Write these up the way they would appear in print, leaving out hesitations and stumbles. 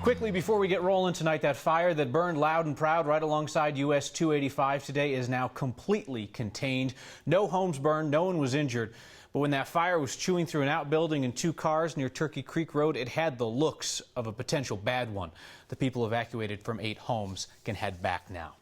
Quickly, before we get rolling tonight, that fire that burned loud and proud right alongside US 285 today is now completely contained. No homes burned, no one was injured. But when that fire was chewing through an outbuilding and two cars near Turkey Creek Road, it had the looks of a potential bad one. The people evacuated from 8 homes can head back now.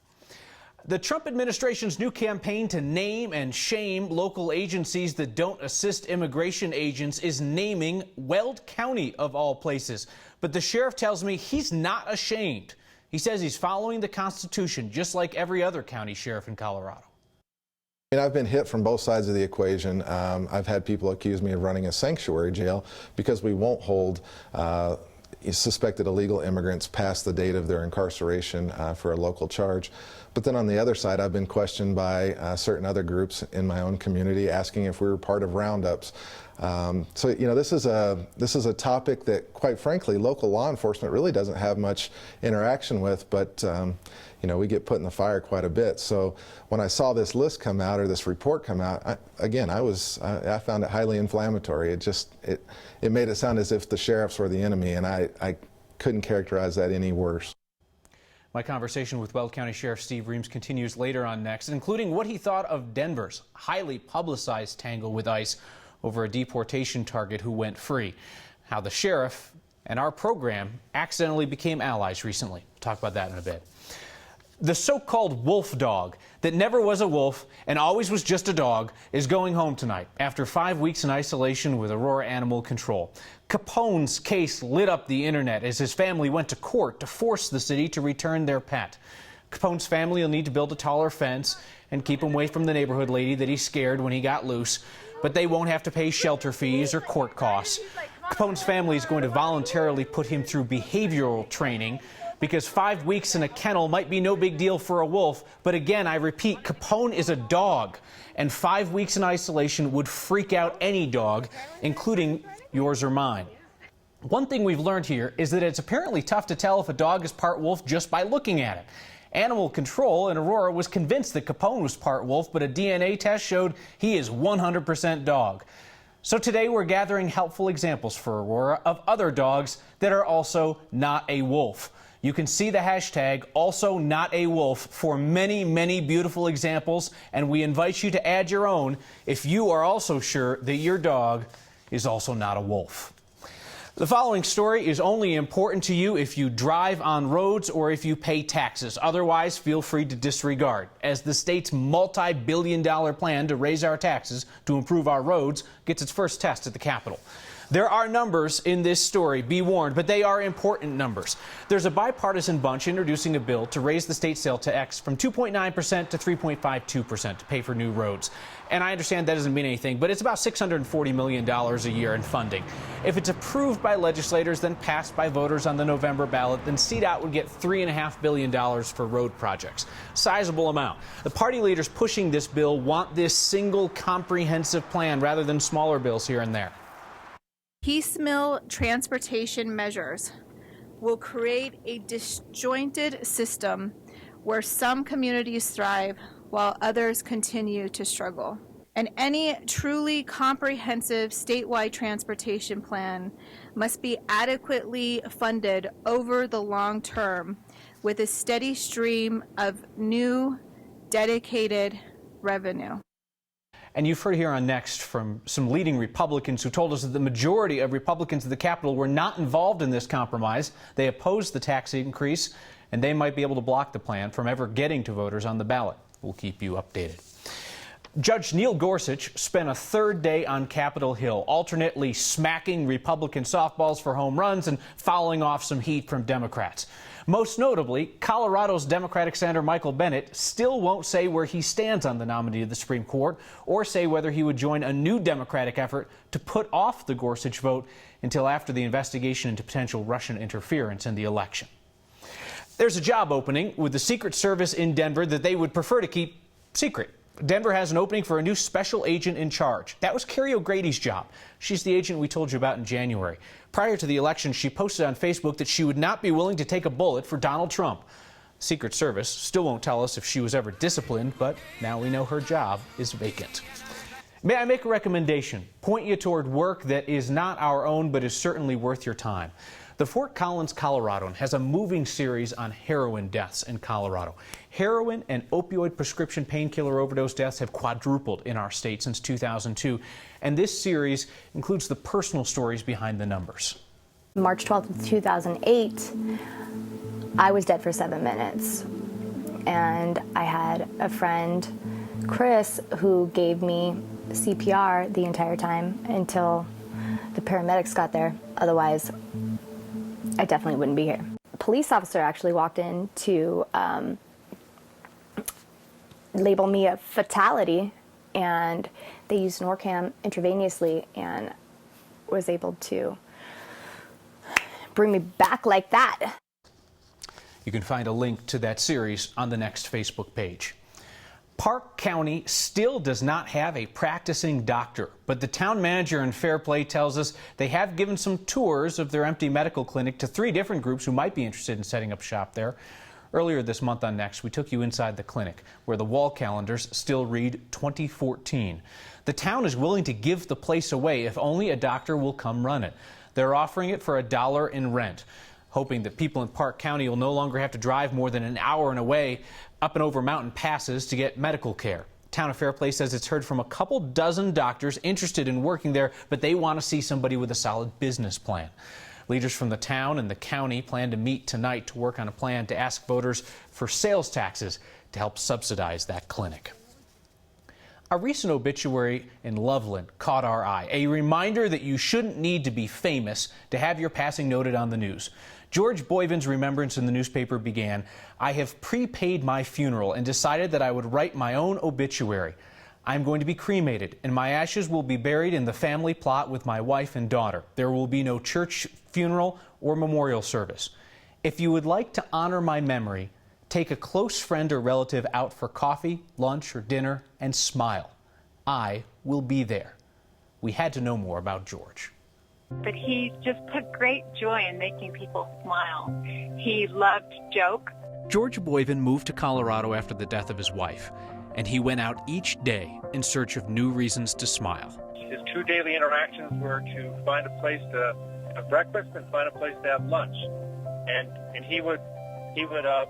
The Trump administration's new campaign to name and shame local agencies that don't assist immigration agents is naming Weld County, of all places. But the sheriff tells me he's not ashamed. He says he's following the Constitution, just like every other county sheriff in Colorado. I've been hit from both sides of the equation. I've had people accuse me of running a sanctuary jail because we won't hold suspected illegal immigrants past the date of their incarceration for a local charge. But then on the other side, I've been questioned by certain other groups in my own community asking if we were part of roundups. So you know, this is a topic that, quite frankly, local law enforcement really doesn't have much interaction with, but you know, we get put in the fire quite a bit. So when I saw this list come out, or this report come out, I found it highly inflammatory. It made it sound as if the sheriffs were the enemy, and I couldn't characterize that any worse. My conversation with Weld County Sheriff Steve Reams continues later on next, including what he thought of Denver's highly publicized tangle with ICE over a deportation target who went free, how the sheriff and our program accidentally became allies recently. We'll talk about that in a bit. The so-called wolf dog that never was a wolf and always was just a dog is going home tonight after 5 weeks in isolation with Aurora Animal Control. Capone's case lit up the internet as his family went to court to force the city to return their pet. Capone's family will need to build a taller fence and keep him away from the neighborhood lady that he scared when he got loose, but they won't have to pay shelter fees or court costs. Capone's family is going to voluntarily put him through behavioral training, because 5 weeks in a kennel might be no big deal for a wolf. But again, I repeat, Capone is a dog, and 5 weeks in isolation would freak out any dog, including yours or mine. One thing we've learned here is that it's apparently tough to tell if a dog is part wolf just by looking at it. Animal Control in Aurora was convinced that Capone was part wolf, but a DNA test showed he is 100% dog. So today we're gathering helpful examples for Aurora of other dogs that are also not a wolf. You can see the hashtag also not a wolf for many, many beautiful examples, and we invite you to add your own if you are also sure that your dog is also not a wolf. The following story is only important to you if you drive on roads or if you pay taxes. Otherwise, feel free to disregard, as the state's multi-billion-dollar plan to raise our taxes to improve our roads gets its first test at the Capitol. There are numbers in this story, be warned, but they are important numbers. There's a bipartisan bunch introducing a bill to raise the state sales tax from 2.9% to 3.52% to pay for new roads. And I understand that doesn't mean anything, but it's about $640 million a year in funding. If it's approved by legislators, then passed by voters on the November ballot, then CDOT would get $3.5 billion for road projects. Sizable amount. The party leaders pushing this bill want this single comprehensive plan rather than smaller bills here and there. Piecemeal transportation measures will create a disjointed system where some communities thrive while others continue to struggle. And any truly comprehensive statewide transportation plan must be adequately funded over the long term with a steady stream of new, dedicated revenue. And you've heard here on Next from some leading Republicans who told us that the majority of Republicans at the Capitol were not involved in this compromise. They opposed the tax increase, and they might be able to block the plan from ever getting to voters on the ballot. We'll keep you updated. Judge Neil Gorsuch spent a third day on Capitol Hill, alternately smacking Republican softballs for home runs and fouling off some heat from Democrats. Most notably, Colorado's Democratic Senator Michael Bennet still won't say where he stands on the nominee to the Supreme Court or say whether he would join a new Democratic effort to put off the Gorsuch vote until after the investigation into potential Russian interference in the election. There's a job opening with the Secret Service in Denver that they would prefer to keep secret. Denver has an opening for a new special agent in charge. That was Carrie O'Grady's job. She's the agent we told you about in January. Prior to the election, she posted on Facebook that she would not be willing to take a bullet for Donald Trump. Secret Service still won't tell us if she was ever disciplined, but now we know her job is vacant. May I make a recommendation? Point you toward work that is not our own, but is certainly worth your time. The The Fort Collins Coloradoan has a moving series on heroin deaths in Colorado. Heroin and opioid prescription painkiller overdose deaths have quadrupled in our state since 2002, and this series includes the personal stories behind the numbers. March 12th, 2008, I was dead for 7 minutes, and I had a friend, Chris, who gave me CPR the entire time until the paramedics got there. Otherwise, I definitely wouldn't be here. A police officer actually walked in to label me a fatality, and they used Norcam intravenously and was able to bring me back like that. You can find a link to that series on the next Facebook page. Park County still does not have a practicing doctor, but the town manager in Fairplay tells us they have given some tours of their empty medical clinic to 3 different groups who might be interested in setting up shop there. Earlier this month on Next, we took you inside the clinic, where the wall calendars still read 2014. The town is willing to give the place away if only a doctor will come run it. They're offering it for $1 in rent, hoping that people in Park County will no longer have to drive more than an hour and away up and over mountain passes to get medical care. Town of Fairplay says it's heard from a couple dozen doctors interested in working there, but they want to see somebody with a solid business plan. Leaders from the town and the county plan to meet tonight to work on a plan to ask voters for sales taxes to help subsidize that clinic. A recent obituary in Loveland caught our eye, a reminder that you shouldn't need to be famous to have your passing noted on the news. George Boivin's remembrance in the newspaper began, "I have prepaid my funeral and decided that I would write my own obituary. I'm going to be cremated, and my ashes will be buried in the family plot with my wife and daughter. There will be no church funeral or memorial service. If you would like to honor my memory, take a close friend or relative out for coffee, lunch, or dinner, and smile. I will be there." We had to know more about George. But he just put great joy in making people smile. He loved to joke. George Boivin moved to Colorado after the death of his wife, and he went out each day in search of new reasons to smile. His 2 daily interactions were to find a place to have breakfast and find a place to have lunch. And he would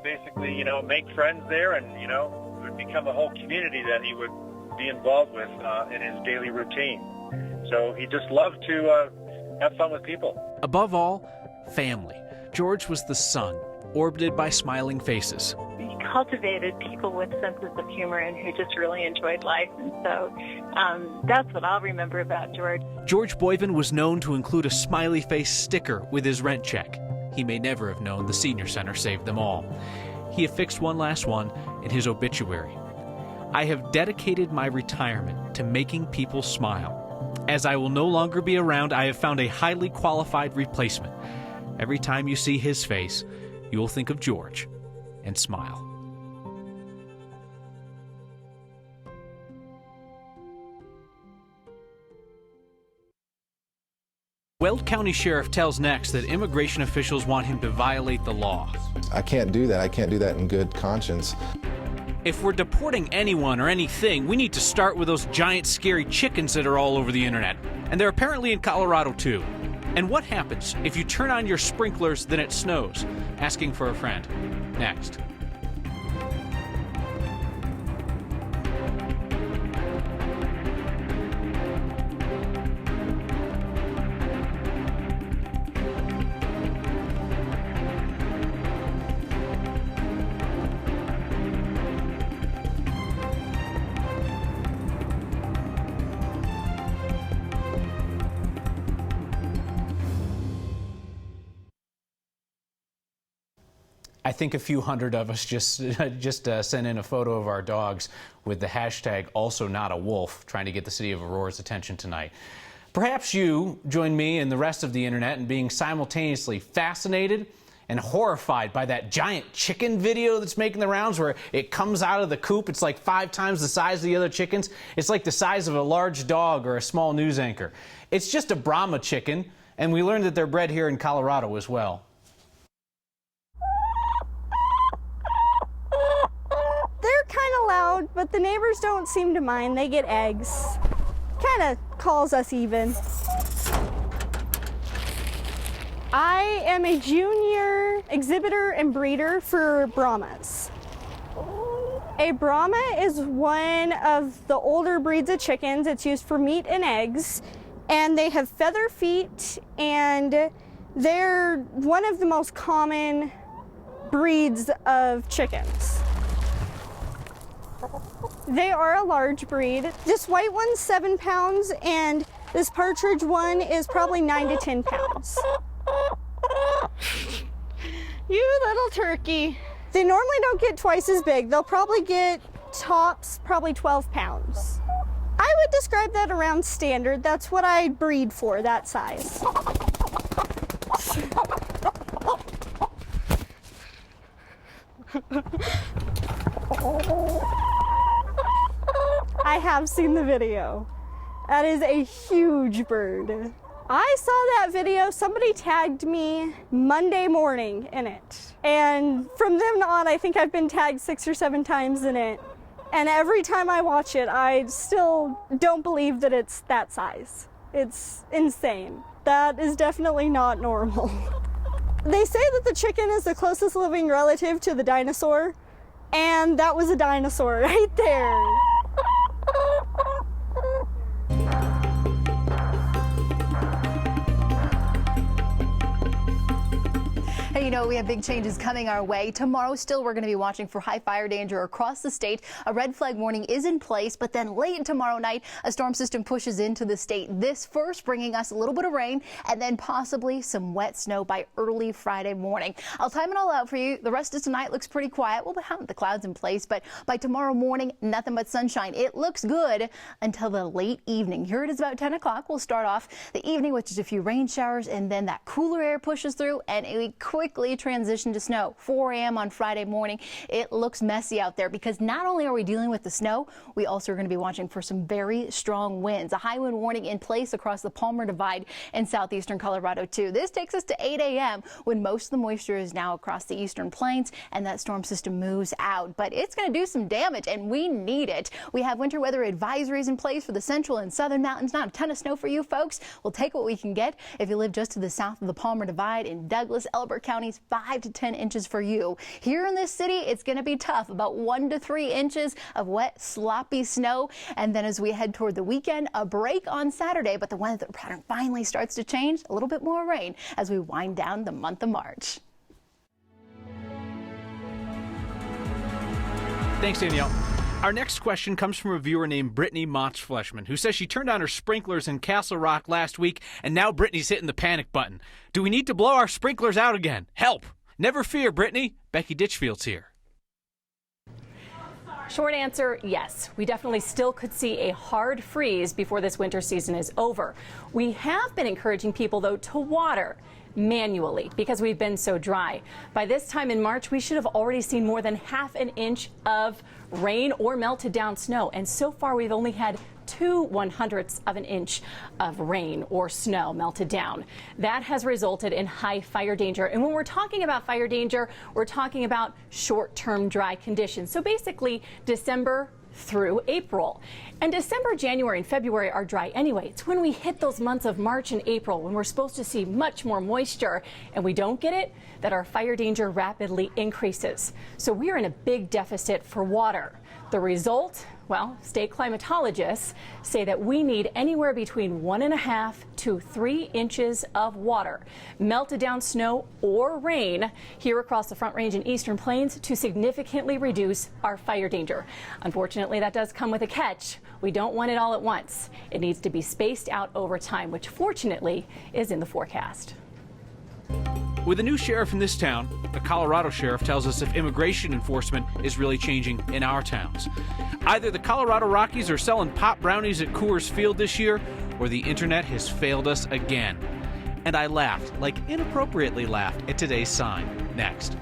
basically, make friends there, and, it would become a whole community that he would be involved with in his daily routine. So he just loved to have fun with people. Above all, family. George was the son, orbited by smiling faces. He cultivated people with senses of humor and who just really enjoyed life. And so that's what I'll remember about George. George Boivin was known to include a smiley face sticker with his rent check. He may never have known the senior center saved them all. He affixed one last one in his obituary. "I have dedicated my retirement to making people smile. As I will no longer be around, I have found a highly qualified replacement. Every time you see his face, you will think of George and smile." Weld County Sheriff tells Next that immigration officials want him to violate the law. I can't do that. I can't do that in good conscience. If we're deporting anyone or anything, we need to start with those giant scary chickens that are all over the internet. And they're apparently in Colorado too. And what happens if you turn on your sprinklers, then it snows? Asking for a friend. Next. I think a few hundred of us just sent in a photo of our dogs with the hashtag #AlsoNotAWolf, trying to get the city of Aurora's attention tonight. Perhaps you join me and the rest of the internet in being simultaneously fascinated and horrified by that giant chicken video that's making the rounds, where it comes out of the coop. It's like 5 times the size of the other chickens. It's like the size of a large dog or a small news anchor. It's just a Brahma chicken, and we learned that they're bred here in Colorado as well. They're kind of loud, but the neighbors don't seem to mind. They get eggs. Kind of calls us even. I am a junior exhibitor and breeder for Brahmas. A Brahma is one of the older breeds of chickens. It's used for meat and eggs, and they have feather feet, and they're one of the most common breeds of chickens. They are a large breed. This white one's 7 pounds, and this partridge one is probably 9 to 10 pounds. You little turkey. They normally don't get twice as big. They'll probably get tops, probably 12 pounds. I would describe that around standard. That's what I breed for, that size. I have seen the video. That is a huge bird. I saw that video, somebody tagged me Monday morning in it. And from then on, I think I've been tagged 6 or 7 times in it. And every time I watch it, I still don't believe that it's that size. It's insane. That is definitely not normal. They say that the chicken is the closest living relative to the dinosaur, and that was a dinosaur right there. Hey, you know, we have big changes coming our way. Tomorrow, still, we're going to be watching for high fire danger across the state. A red flag warning is in place, but then late tomorrow night, a storm system pushes into the state. This first bringing us a little bit of rain and then possibly some wet snow by early Friday morning. I'll time it all out for you. The rest of tonight looks pretty quiet. We'll have the clouds in place, but by tomorrow morning, nothing but sunshine. It looks good until the late evening. Here it is about 10 o'clock. We'll start off the evening with just a few rain showers, and then that cooler air pushes through, and we quickly transition to snow. 4 a.m. on Friday morning. It looks messy out there because not only are we dealing with the snow, we also are going to be watching for some very strong winds. A high wind warning in place across the Palmer Divide in southeastern Colorado too. This takes us to 8 a.m. when most of the moisture is now across the eastern plains and that storm system moves out. But it's going to do some damage, and we need it. We have winter weather advisories in place for the central and southern mountains. Not a ton of snow for you folks. We'll take what we can get. If you live just to the south of the Palmer Divide in Douglas, Elbert counties, 5 to 10 inches for you. Here in this city, it's going to be tough. About 1 to 3 inches of wet, sloppy snow. And then as we head toward the weekend, a break on Saturday, but the weather pattern finally starts to change. A little bit more rain as we wind down the month of March. Thanks, Danielle. Our next question comes from a viewer named Brittany Motz-Fleshman, who says she turned on her sprinklers in Castle Rock last week, and now Brittany's hitting the panic button. Do we need to blow our sprinklers out again? Help! Never fear, Brittany. Becky Ditchfield's here. Short answer, yes. We definitely still could see a hard freeze before this winter season is over. We have been encouraging people, though, to water manually because we've been so dry. By this time in March, we should have already seen more than ½ an inch of rain or melted down snow. And so far, we've only had 2/100ths of an inch of rain or snow melted down. That has resulted in high fire danger. And when we're talking about fire danger, we're talking about short-term dry conditions. So basically, December through April. And December, January, and February are dry anyway. It's when we hit those months of March and April when we're supposed to see much more moisture and we don't get it, that our fire danger rapidly increases. So we are in a big deficit for water. The result? Well, state climatologists say that we need anywhere between 1.5 to 3 inches of water, melted down snow or rain here across the Front Range and Eastern Plains to significantly reduce our fire danger. Unfortunately, that does come with a catch. We don't want it all at once. It needs to be spaced out over time, which fortunately is in the forecast. With a new sheriff in this town, a Colorado sheriff tells us if immigration enforcement is really changing in our towns. Either the Colorado Rockies are selling pop brownies at Coors Field this year, or the internet has failed us again. And I laughed, like inappropriately laughed, at today's sign. Next.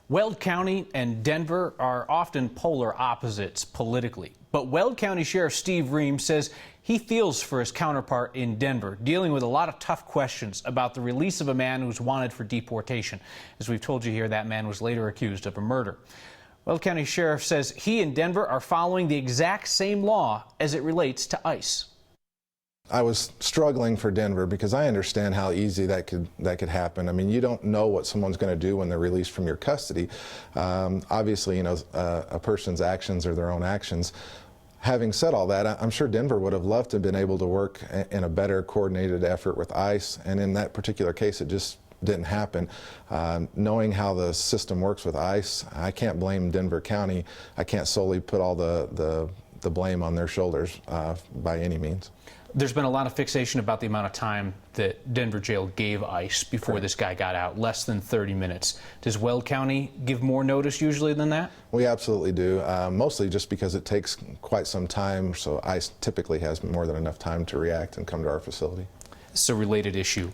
Weld County and Denver are often polar opposites politically. But Weld County Sheriff Steve Reams says he feels for his counterpart in Denver, dealing with a lot of tough questions about the release of a man who's wanted for deportation. As we've told you here, that man was later accused of a murder. Weld County Sheriff says he and Denver are following the exact same law as it relates to ICE. I was struggling for Denver because I understand how easy that could happen. I mean, you don't know what someone's going to do when they're released from your custody. Obviously, you know, a person's actions are their own actions. Having said all that, I'm sure Denver would have loved to have been able to work in a better coordinated effort with ICE, and in that particular case, it just didn't happen. Knowing how the system works with ICE, I can't blame Denver County. I can't solely put all the blame on their shoulders by any means. There's been a lot of fixation about the amount of time that Denver jail gave ICE before this guy got out, less than 30 minutes. Does Weld County give more notice usually than that? We absolutely do, mostly just because it takes quite some time, so ICE typically has more than enough time to react and come to our facility. It's a related issue.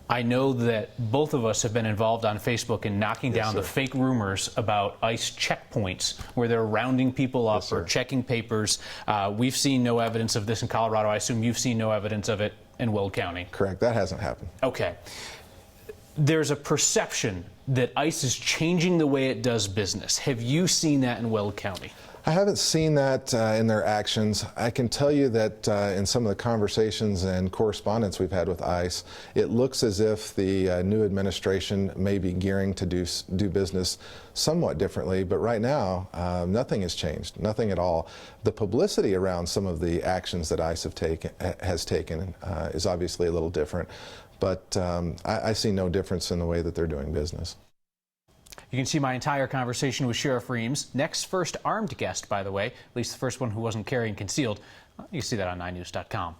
I know that both of us have been involved on Facebook in knocking down the fake rumors about ICE checkpoints where they're rounding people up or checking papers. We've seen no evidence of this in Colorado. I assume you've seen no evidence of it in Weld County. Correct. That hasn't happened. Okay. There's a perception that ICE is changing the way it does business. Have you seen that in Weld County? I haven't seen that in their actions. I can tell you that in some of the conversations and correspondence we've had with ICE, it looks as if the new administration may be gearing to do business somewhat differently, but right now nothing has changed, nothing at all. The publicity around some of the actions that ICE has taken is obviously a little different, but I see no difference in the way that they're doing business. You can see my entire conversation with Sheriff Reams. Next first armed guest, by the way, at least the first one who wasn't carrying concealed. You can see that on 9news.com.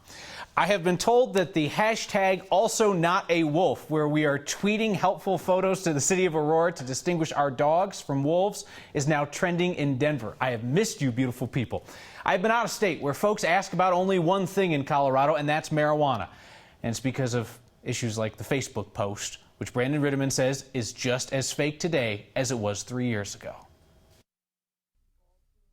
I have been told that the hashtag also not a wolf, where we are tweeting helpful photos to the city of Aurora to distinguish our dogs from wolves, is now trending in Denver. I have missed you, beautiful people. I've been out of state where folks ask about only one thing in Colorado, and that's marijuana. And it's because of issues like the Facebook post, which Brandon Ritterman says is just as fake today as it was 3 years ago.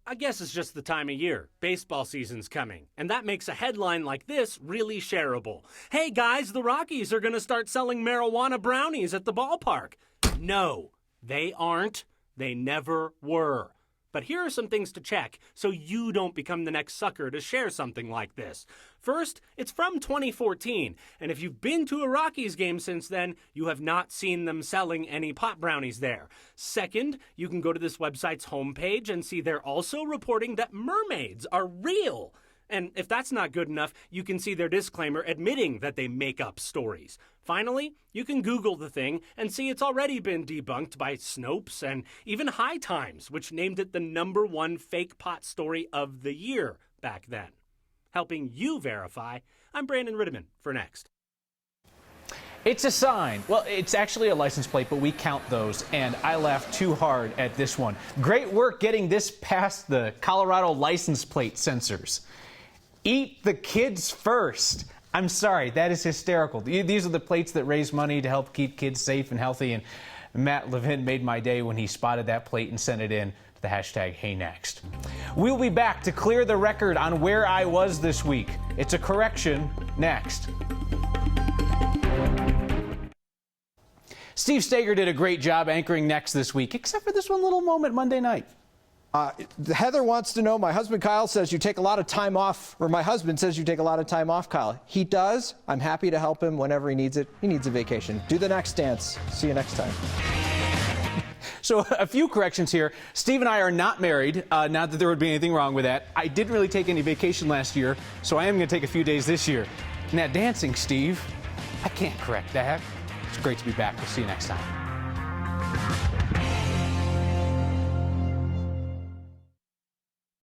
I guess it's just the time of year. Baseball season's coming, and that makes a headline like this really shareable. Hey guys, the Rockies are going to start selling marijuana brownies at the ballpark. No, they aren't. They never were. But here are some things to check so you don't become the next sucker to share something like this. First, it's from 2014, and if you've been to a Rockies game since then, you have not seen them selling any pot brownies there. Second, you can go to this website's homepage and see they're also reporting that mermaids are real. And if that's not good enough, you can see their disclaimer admitting that they make up stories. Finally, you can Google the thing and see it's already been debunked by Snopes and even High Times, which named it the #1 fake pot story of the year back then. Helping you verify, I'm Brandon Ritterman for Next. It's a sign. Well, it's actually a license plate, but we count those, and I laughed too hard at this one. Great work getting this past the Colorado license plate censors. Eat the kids first. I'm sorry, that is hysterical. These are the plates that raise money to help keep kids safe and healthy, and Matt Levin made my day when he spotted that plate and sent it in to the hashtag #HeyNext. We'll be back to clear the record on where I was this week. It's a correction next. Steve Steger did a great job anchoring Next this week, except for this one little moment Monday night. Heather wants to know, my husband Kyle says you take a lot of time off, or my husband says you take a lot of time off, Kyle. He does. I'm happy to help him whenever he needs it. He needs a vacation. Do the next dance. See you next time. So a few corrections here. Steve and I are not married, not that there would be anything wrong with that. I didn't really take any vacation last year, so I am going to take a few days this year. And that dancing, Steve, I can't correct that. It's great to be back. We'll see you next time.